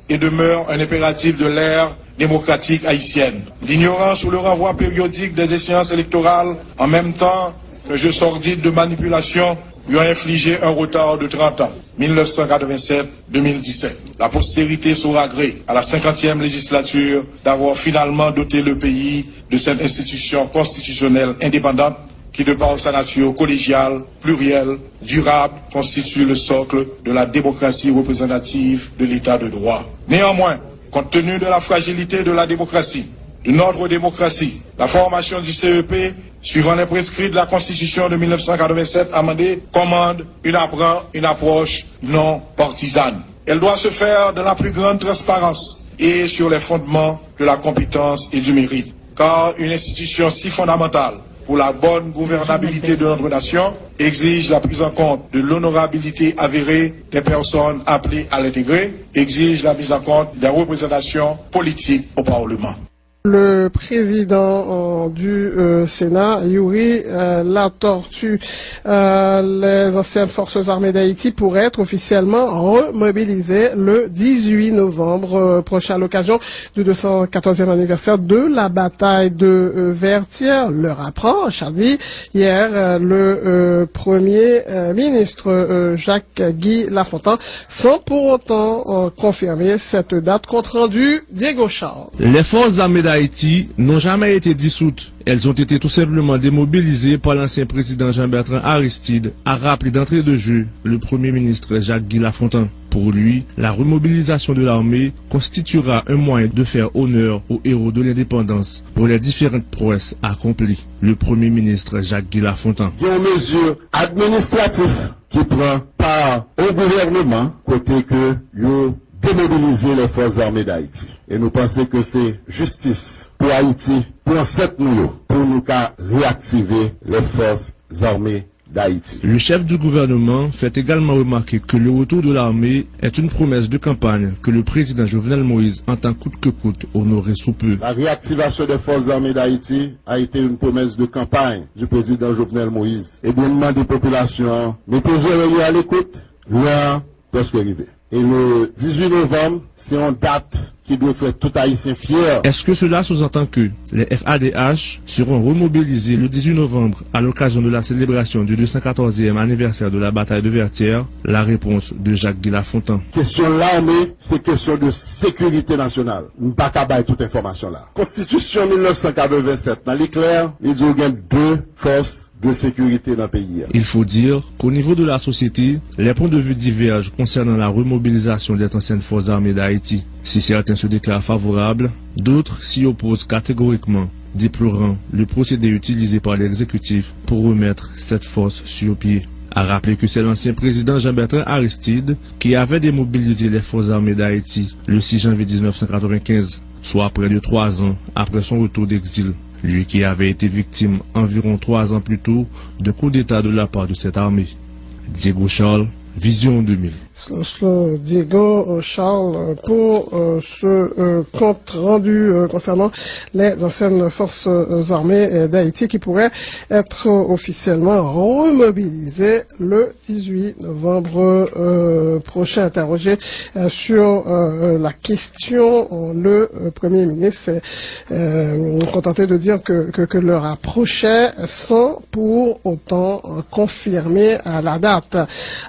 et demeure un impératif de l'ère démocratique haïtienne. L'ignorance ou le renvoi périodique des échéances électorales, en même temps un jeu sordide de manipulation, lui a infligé un retard de 30 ans, 1987-2017. La postérité saura gré à la 50e législature d'avoir finalement doté le pays de cette institution constitutionnelle indépendante qui, de par sa nature collégiale, plurielle, durable, constitue le socle de la démocratie représentative de l'état de droit. Néanmoins, compte tenu de la fragilité de la démocratie, de notre démocratie, la formation du CEP, suivant les prescrits de la Constitution de 1987 amendée, commande une approche non partisane. Elle doit se faire dans la plus grande transparence et sur les fondements de la compétence et du mérite. Car une institution si fondamentale pour la bonne gouvernabilité de notre nation exige la prise en compte de l'honorabilité avérée des personnes appelées à l'intégrer, exige la mise en compte des représentations politiques au Parlement. Le président du Sénat, Yuri Latortue, les anciennes forces armées d'Haïti pourraient être officiellement remobilisées le 18 novembre prochain à l'occasion du 214e anniversaire de la bataille de Vertières. Leur approche, a dit hier le Premier ministre Jacques-Guy Lafontaine, sans pour autant confirmer cette date. Compte rendu, Diego Charles. Les forces armées d'Haïti n'ont jamais été dissoutes. Elles ont été tout simplement démobilisées par l'ancien président Jean-Bertrand Aristide, a rappelé d'entrée de jeu le Premier ministre Jacques-Guy Lafontaine. Pour lui, la remobilisation de l'armée constituera un moyen de faire honneur aux héros de l'indépendance pour les différentes prouesses accomplies. Le Premier ministre Jacques-Guy Lafontaine. Il y a une mesure administrative qui prend part au gouvernement côté que démobiliser les forces armées d'Haïti. Et nous pensons que c'est justice pour Haïti, pour cette nous, pour nous réactiver les forces armées d'Haïti. Le chef du gouvernement fait également remarquer que le retour de l'armée est une promesse de campagne que le président Jovenel Moïse entend coûte que coûte honorer sous peu. La réactivation des forces armées d'Haïti a été une promesse de campagne du président Jovenel Moïse. Et bien demande des populations, mettez-vous à l'écoute, là, presque arrivé. Et le 18 novembre, c'est une date qui doit faire tout Haïtien fier. Est-ce que cela sous-entend que les FADH seront remobilisés le 18 novembre à l'occasion de la célébration du 214e anniversaire de la bataille de Vertières? La réponse de Jacques-Guy Lafontaine. Question l'armée, c'est question de sécurité nationale. Nous ne pouvons pas bailler toute information là. Constitution 1987, dans l'éclair, il y a deux forces de sécurité dans le pays. Il faut dire qu'au niveau de la société, les points de vue divergent concernant la remobilisation des anciennes forces armées d'Haïti. Si certains se déclarent favorables, d'autres s'y opposent catégoriquement, déplorant le procédé utilisé par l'exécutif pour remettre cette force sur pied. A rappeler que c'est l'ancien président Jean-Bertrand Aristide qui avait démobilisé les forces armées d'Haïti le 6 janvier 1995, soit près de 3 ans après son retour d'exil. Lui qui avait été victime environ 3 ans plus tôt de coup d'État de la part de cette armée. Diego Charles, Vision 2000. Diego Charles pour ce compte rendu concernant les anciennes forces armées d'Haïti qui pourraient être officiellement remobilisées le 18 novembre prochain. Interrogé sur la question, le Premier ministre s'est contenté de dire que leur approchait sans pour autant confirmer la date.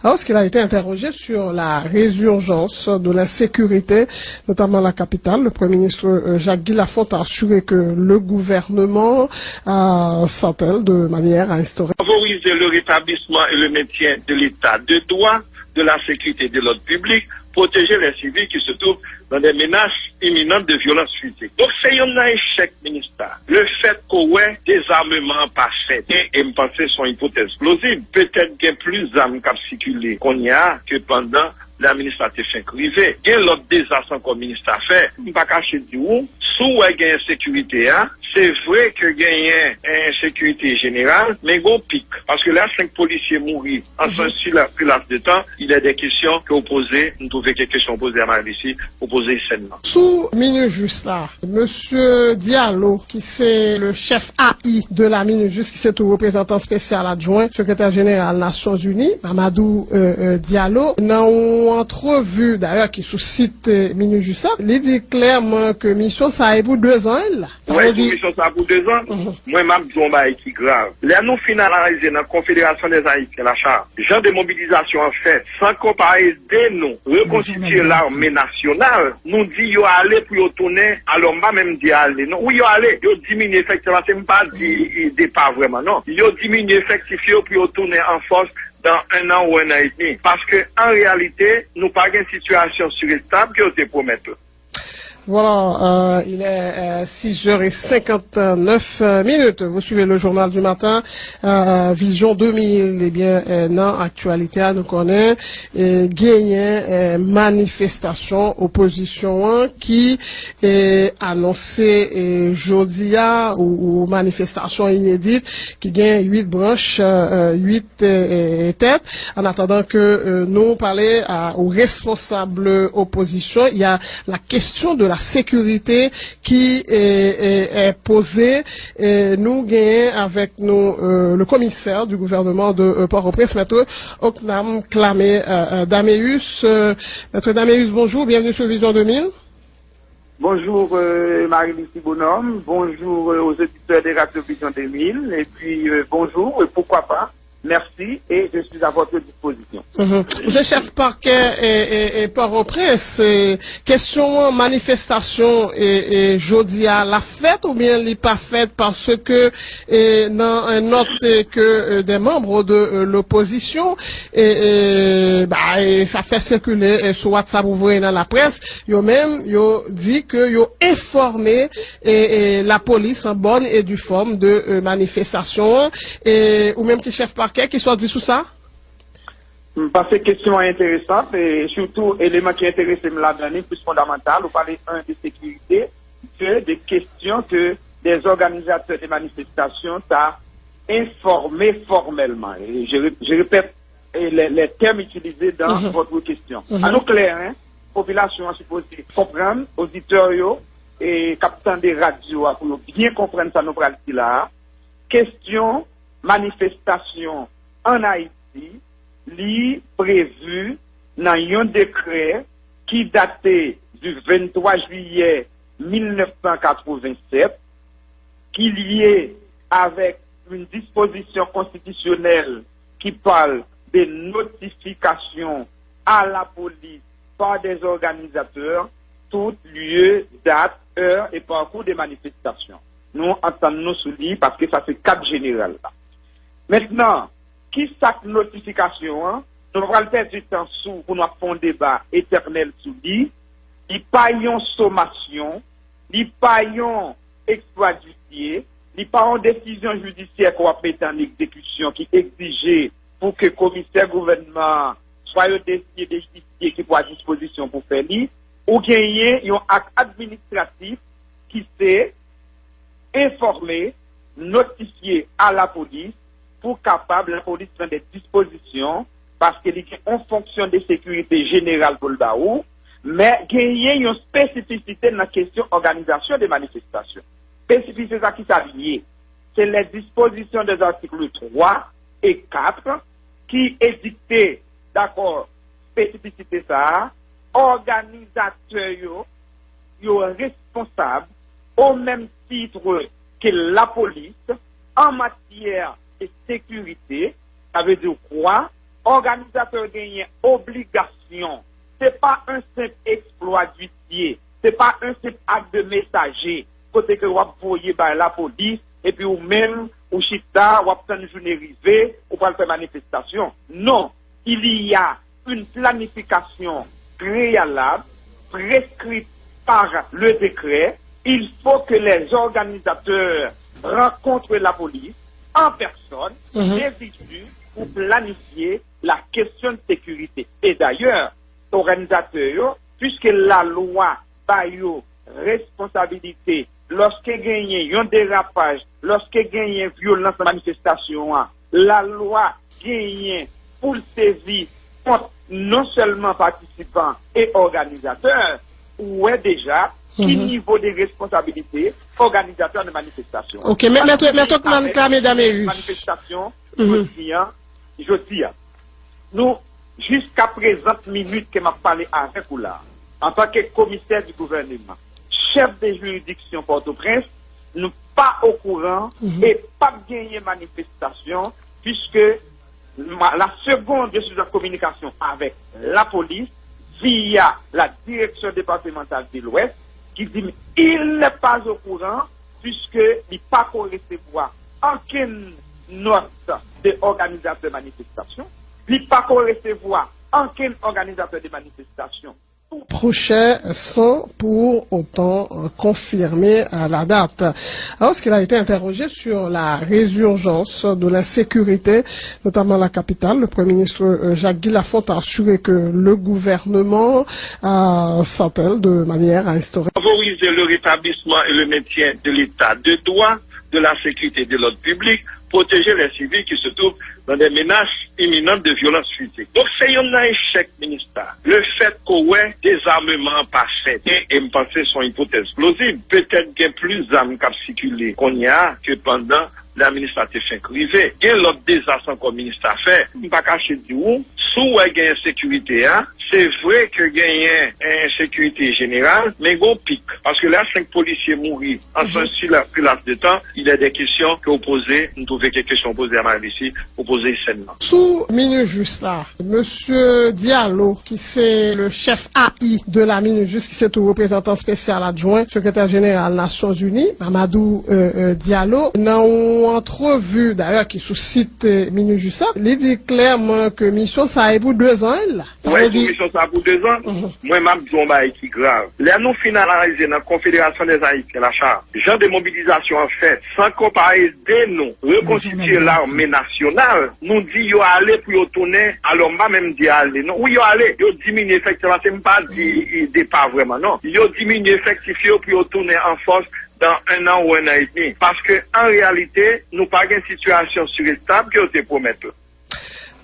Alors, ce qu'il a été interrogé sur la résurgence de l'insécurité, notamment la capitale, le Premier ministre Jacques-Guy Lafontaine a assuré que le gouvernement s'attelle de manière à instaurer. Favoriser le rétablissement et le maintien de l'état de droit, de la sécurité et de l'ordre public, protéger les civils qui se trouvent dans des menaces imminentes de violence physique. Donc c'est un échec ministère. Le fait qu'on ait des armements pas faits, et me penser son hypothèse plausible, peut-être qu'il y a plus d'armes qui circulent qu'on y a que pendant l'administratif privé. Il y a l'autre désastre qu'on ministère fait, on ne pas cacher du où, sous gagne sécurité, hein, c'est vrai que gagne insécurité générale, mais gon pic. Parce que là, 5 policiers mourir en si plus laps de temps, il y a des questions que vous posez, nous trouvons quelques questions posées à Marie ici, vous posez sainement. Sous Minujust là, Monsieur Diallo, qui c'est le chef AI de la Minujust, qui c'est tout représentant spécial adjoint, secrétaire général Nations Unies, Amadou Diallo, dans une entrevue d'ailleurs qui sous site Minujust là, il dit clairement que mission ça est pour 2 ans là. Ouais, mission ça pour 2 ans. Moi même dis on qui grave. Là nous finalisons dans la Confédération des Haïtiens la charte. Genre de mobilisation en fait, sans comparer nous reconstituer l'armée nationale, nous dit yo aller pour yo tourner, alors pas même dire aller. Non, oui yo aller, yo diminuer effectivement, c'est pas dit pas vraiment non. Yo diminuer effectivement pour yo tourner en force dans 1 an ou 1 an et demi. Parce que en réalité, nous pas une situation stable que te promettre. Voilà, il est 6h59. Vous suivez le journal du matin, Vision 2000. Eh bien, dans l'actualité, nous connaissons gagné manifestation opposition qui est annoncée jeudi ou manifestation inédite qui gagne 8 branches, 8 têtes. En attendant que nous parler aux responsables opposition, il y a la question de la sécurité qui est posée. Nous gagnons avec nous le commissaire du gouvernement de Port-au-Prince, Maître Oknam Klamé Daméus. Maître Daméus, bonjour, bienvenue sur Vision 2000. Bonjour Marie-Lucie Bonhomme, bonjour aux auditeurs de Radio Vision 2000, et puis bonjour, et pourquoi pas. Merci et je suis à votre disposition. Vous êtes chef parquet et Port-au-Prince. Question manifestation et jeudi à la fête ou bien n'est pas faite parce que dans un note que des membres de l'opposition ça fait circuler sur WhatsApp ouvert dans la presse, yo même yo dit que yo informé la police en bonne et due forme de manifestation ou même que chef parquet qui soit dit sous ça? Parce que question intéressante et surtout élément qui intéresse la dernière plus fondamental, vous parlez de sécurité, que des questions que des organisateurs des manifestations t'a informé formellement. Et je répète les termes utilisés dans votre question. À nous clair, hein, population a supposé comprendre, auditeurs et capitaine des radios pour bien comprendre ça nous pratique là. Question manifestation en Haïti, li prévu dans un décret qui datait du 23 juillet 1987, qui lié avec une disposition constitutionnelle qui parle de notification à la police par des organisateurs, tout lieu, date, heure et parcours des manifestations. Nous entendons sous lui parce que ça c'est cadre général là. Maintenant, qui cette notification, hein, nous allons perdre du temps sous pour nous faire un débat éternel sous lui. Il pas une sommation, il pas une extradition, il pas une décision judiciaire qu'on va mettre en exécution qui exigeait pour que le commissaire gouvernement soit décidé de justicier qui soit à disposition pour faire lui, ou gagner un acte administratif qui s'est informé, notifié à la police pour capable la police prendre des dispositions parce qu'il y a une fonction de sécurité générale pour le baou, mais il y a une spécificité dans la question organisation des manifestations. Spécificité qui s'allie, c'est les dispositions des articles 3 et 4 qui édictent, d'accord, spécificité ça, organisateurs yo responsables au même titre que la police en matière de sécurité. Ça veut dire quoi? Organisateur gagne obligation. C'est pas un simple exploit d'huissier. C'est pas un simple acte de messager. Côté que vous voyez par la police et puis ou même ou chita ou obtenir une journée rivée ou pas faire manifestation. Non, il y a une planification préalable prescrite par le décret. Il faut que les organisateurs rencontrent la police en personne, individu, pour planifier la question de sécurité. Et d'ailleurs, organisateurs, puisque la loi bayo responsabilité lorsque gagne un dérapage, lorsque gagne violence en manifestation, la loi gagne pour saisir contre non seulement participants et organisateurs, ou est déjà qui niveau de responsabilité organisateur de manifestation. Ok, mais mesdames, manifestation, je dis, nous, jusqu'à présent, minute que m'a parlé avec vous là, en tant que commissaire du gouvernement, chef de juridiction Port-au-Prince, nous pas au courant et pas gagner manifestation, puisque la seconde, je suis en communication avec la police via la direction départementale de l'Ouest qui dit il n'est pas au courant puisqu'il n'est pas qu'on recevoir aucune note de organisateur de manifestation, il n'est pas qu'on recevoir aucun organisateur de manifestation prochain sans pour autant confirmer la date. Alors, ce qu'il a été interrogé sur la résurgence de la sécurité, notamment à la capitale, le Premier ministre Jacques Guy Lafont a assuré que le gouvernement s'appelle de manière à instaurer. Favoriser le rétablissement et le maintien de l'état de droit, de la sécurité de l'ordre public, protéger les civils qui se trouvent dans des menaces imminentes de violence physique. Donc c'est un échec ministère. Le fait qu'on ait des armements pas faits et me penser sont hypothèses plausibles. Peut-être qu'il y a plus d'armes qui circulent qu'on y a que pendant l'administratif privé. Il y a l'autre désastre comme ministère fait. Je ne peux pas cacher du où. Sous il y a insécurité, c'est vrai que il y a une insécurité générale, mais il y a un pic. Parce que là, 5 policiers mourir en si la plus laps de temps, il y a des questions que vous posez, nous trouvons quelques questions posées à ma ici, vous posez sainement. Sous Minujust là, Monsieur Diallo, qui c'est le chef AI de la Minujust, qui c'est tout représentant spécial adjoint, secrétaire général Nations Unies, Mamadou Diallo, dans une entrevue d'ailleurs qui suscite Minujust là, il dit clairement que mission ça est pour 2 ans là. Oui, mission ça pour 2 ans. Moi, ma dit qui grave. Là, nous finalisons dans la Confédération des Haïtiens, la charte. Genre de mobilisation en fait, sans comparer des nous, reconstituer l'armée nationale, nous dit yo aller pour y tourner, alors pas même dire aller. Non, oui, yo aller, yo diminue effectivement, c'est pas dit départ vraiment, non. Yo diminue effectivement pour y tourner en force dans 1 an ou 1 an et demi. Parce que, en réalité, nous pas une situation stable que te promettent.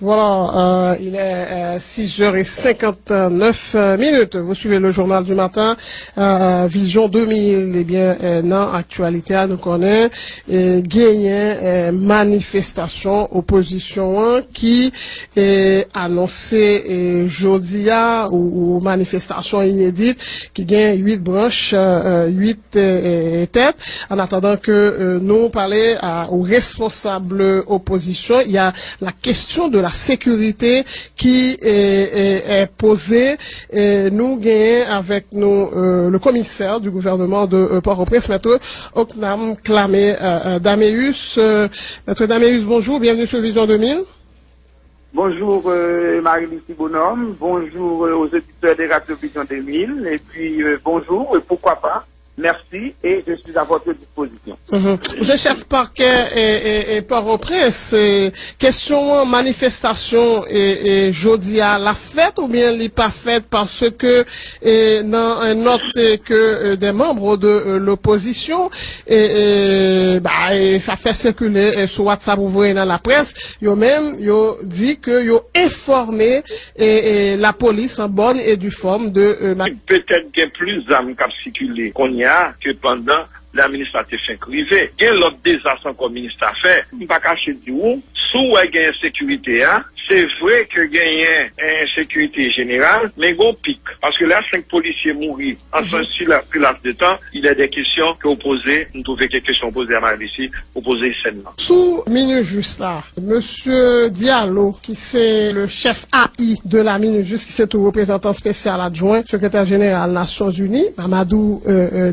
Voilà, il est 6h59. Vous suivez le journal du matin, Vision 2000. Eh bien, dans l'actualité, nous connaissons gagné manifestation opposition qui est annoncée jeudi ou manifestation inédite qui gagne 8 branches, 8 têtes. En attendant que nous parler aux responsables opposition, il y a la question de la sécurité qui est posée. Et nous gagnons avec nous le commissaire du gouvernement de Port-au-Prince, Maître Oknam Klamé Daméus. Maître Daméus, bonjour, bienvenue sur Vision 2000. Bonjour Marie-Lucie Bonhomme, bonjour aux auditeurs de Radio Vision 2000, et puis bonjour, et pourquoi pas. Merci et je suis à votre disposition. Vous êtes chef parquet et Port-au-Prince. Question manifestation et jeudi à la fête ou bien n'est pas faite parce que dans un note que des membres de l'opposition ça fait circuler sur WhatsApp ou voyez dans la presse, yo même yo dit que yo informé la police en bonne et due forme de peut-être qu'il y a plus d'armes qui circulent qu'on y a que pendant l'administratif privé. Il y a l'autre désastre comme ministère fait, je ne peux pas cacher du où. Sous il y a insécurité, c'est vrai que il y a une insécurité générale, mais il y a un pic. Parce que là, 5 policiers mourir en si la plus laps de temps, il y a des questions que vous posez, nous trouvons quelques questions posées à ma ici, vous posez sainement. Sous Minujust là, Monsieur Diallo, qui c'est le chef AI de la Minujust, qui c'est tout représentant spécial adjoint, secrétaire général Nations Unies, Mamadou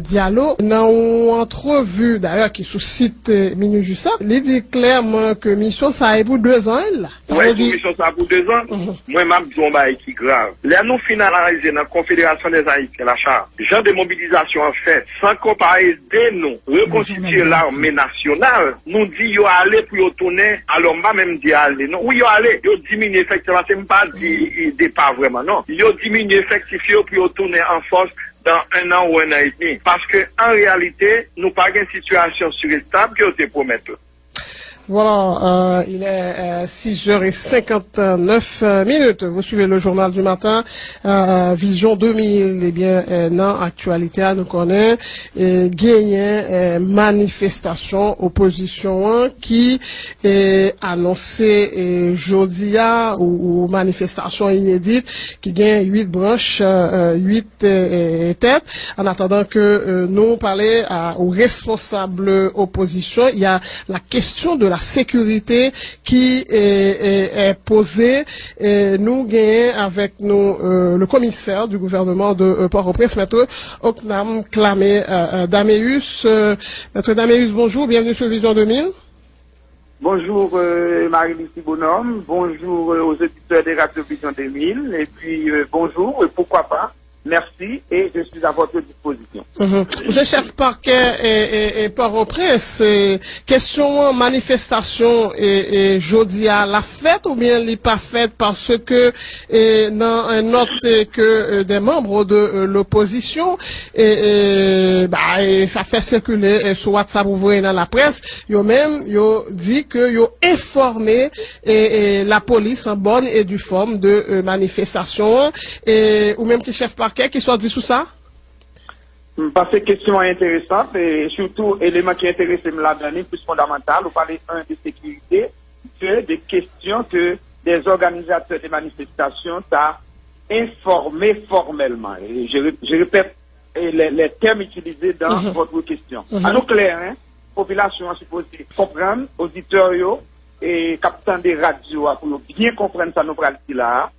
Diallo, dans une entrevue d'ailleurs qui suscite Minujust là, il dit clairement que mission ça est pour 2 ans là. Oui, mission ça pour 2 ans. Moi, ma dit qui grave. Là, nous finalisons dans la Confédération des Haïtiens, la charte. Genre de mobilisation en fait, sans comparer des nous, reconstituer l'armée nationale, nous dit yo aller pour y tourner, alors pas même dire aller. Non, oui, yo aller, yo diminue effectivement, c'est pas dit départ vraiment, non. Yo diminue effectivement pour y tourner en force dans 1 an ou 1 an et demi. Parce que en réalité, nous n'avons pas une situation stable que vous promettez. Voilà, il est 6h59. Vous suivez le journal du matin, Vision 2000. Eh bien, dans l'actualité, nous connaissons gagné manifestation opposition qui est annoncée jeudi ou manifestation inédite qui gagne 8 branches, 8 têtes. En attendant que nous parlions aux responsables opposition, il y a la question de la sécurité qui est posée. Nous gagnons avec nous le commissaire du gouvernement de Port-au-Prince, Maître Oknam Klamé Daméus. Maître Daméus, bonjour, bienvenue sur Vision 2000. Bonjour Marie-Lucie Bonhomme, bonjour aux auditeurs des radios Vision 2000, et puis bonjour, et pourquoi pas. Merci et je suis à votre disposition. Vous êtes chef parquet et Port-au-Prince. Question manifestation et jeudi à la fête ou bien n'est pas faite parce que dans un note que des membres de l'opposition ça fait circuler sur WhatsApp ou dans la presse, yo même yo dit que yo informé la police en bonne et due forme de manifestation ou même qui chef parquet qui soit dit sous ça? Parce que question intéressante et surtout élément qui intéresse la dernière plus fondamental, vous parlez de sécurité, que des questions que des organisateurs des manifestations t'a informé formellement. Et je répète les termes utilisés dans votre question. À nous clair, hein, population a supposé comprendre, auditeurs et capitaine des radios pour bien comprendre ça nous là.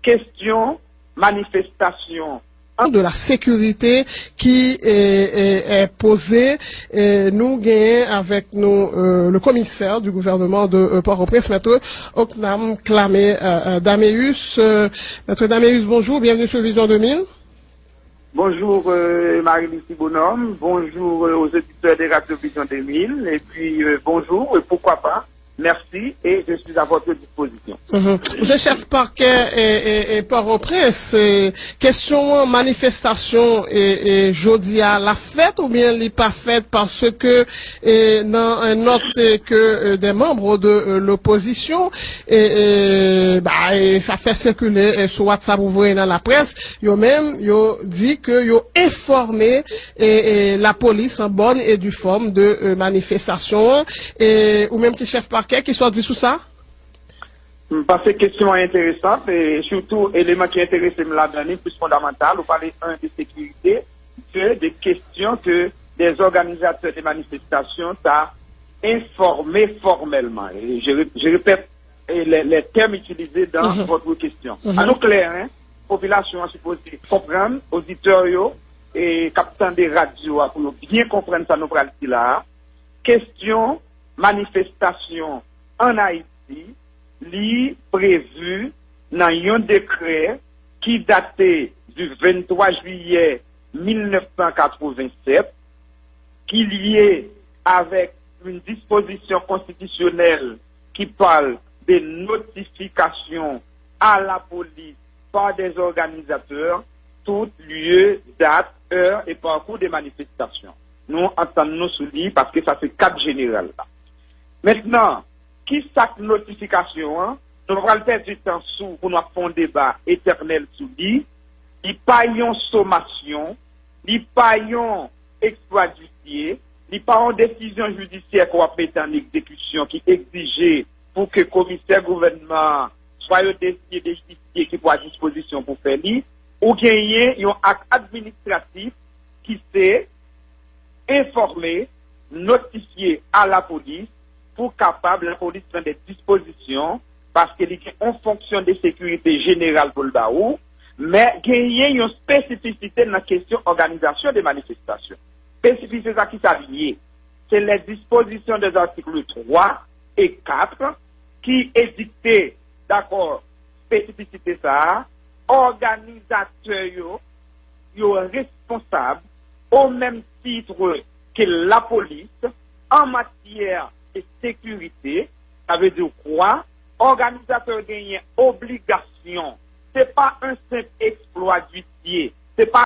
Question manifestation de la sécurité qui est posée. Nous gagnons avec nous le commissaire du gouvernement de Port-au-Prince, Maître Oknam Klamé Daméus. Maître Daméus, bonjour, bienvenue sur Vision 2000. Bonjour Marie-Lucie Bonhomme, bonjour aux auditeurs des radios Vision 2000, et puis bonjour, et pourquoi pas. Merci et je suis à votre disposition. Vous êtes chef parquet et Port-au-Prince. Question manifestation et jeudi à la fête ou bien n'est pas faite parce que dans un note que des membres de l'opposition ça fait circuler sur WhatsApp ou dans la presse, yo même yo dit que yo informé la police en bonne et due forme de manifestation ou même qui chef parquet qui soit dit sous ça? Parce que question intéressante et surtout élément qui intéresse la dernière plus fondamental, vous parlez de sécurité, que des questions que des organisateurs des manifestations t'a informé formellement. Et je répète les termes utilisés dans votre question. À nous clair, hein, population a supposé comprendre, auditeurs et capitaine des radios pour bien comprendre ça nous là. Question manifestation en Haïti, li prévu dans un décret qui datait du 23 juillet 1987, qui lié avec une disposition constitutionnelle qui parle des notifications à la police par des organisateurs, tout lieu, date, heure et parcours des manifestations. Nous entendons sous lui parce que ça c'est cadre général là. Maintenant, qui cette notification, hein, nous allons perdre du temps sous pour nous faire un débat éternel sous lui. Il pas une sommation, il pas une extradition, il pas une décision judiciaire qu'on va mettre en exécution qui exigeait pour que le commissaire gouvernement soit décidé des justiciers qui soit à disposition pour faire lui, ou gagner un acte administratif qui s'est informé, notifié à la police pour capable la police prendre des dispositions parce qu'il y a une fonction de sécurité générale pour le baou, mais il y a une spécificité dans la question organisation des manifestations. Spécificité qui s'allie, c'est les dispositions des articles 3 et 4 qui édictent, d'accord, spécificité ça, organisateurs yo responsables au même titre que la police en matière de sécurité. Ça veut dire quoi? Organisateur gagne obligation. C'est pas un simple exploit d'huissier. C'est pas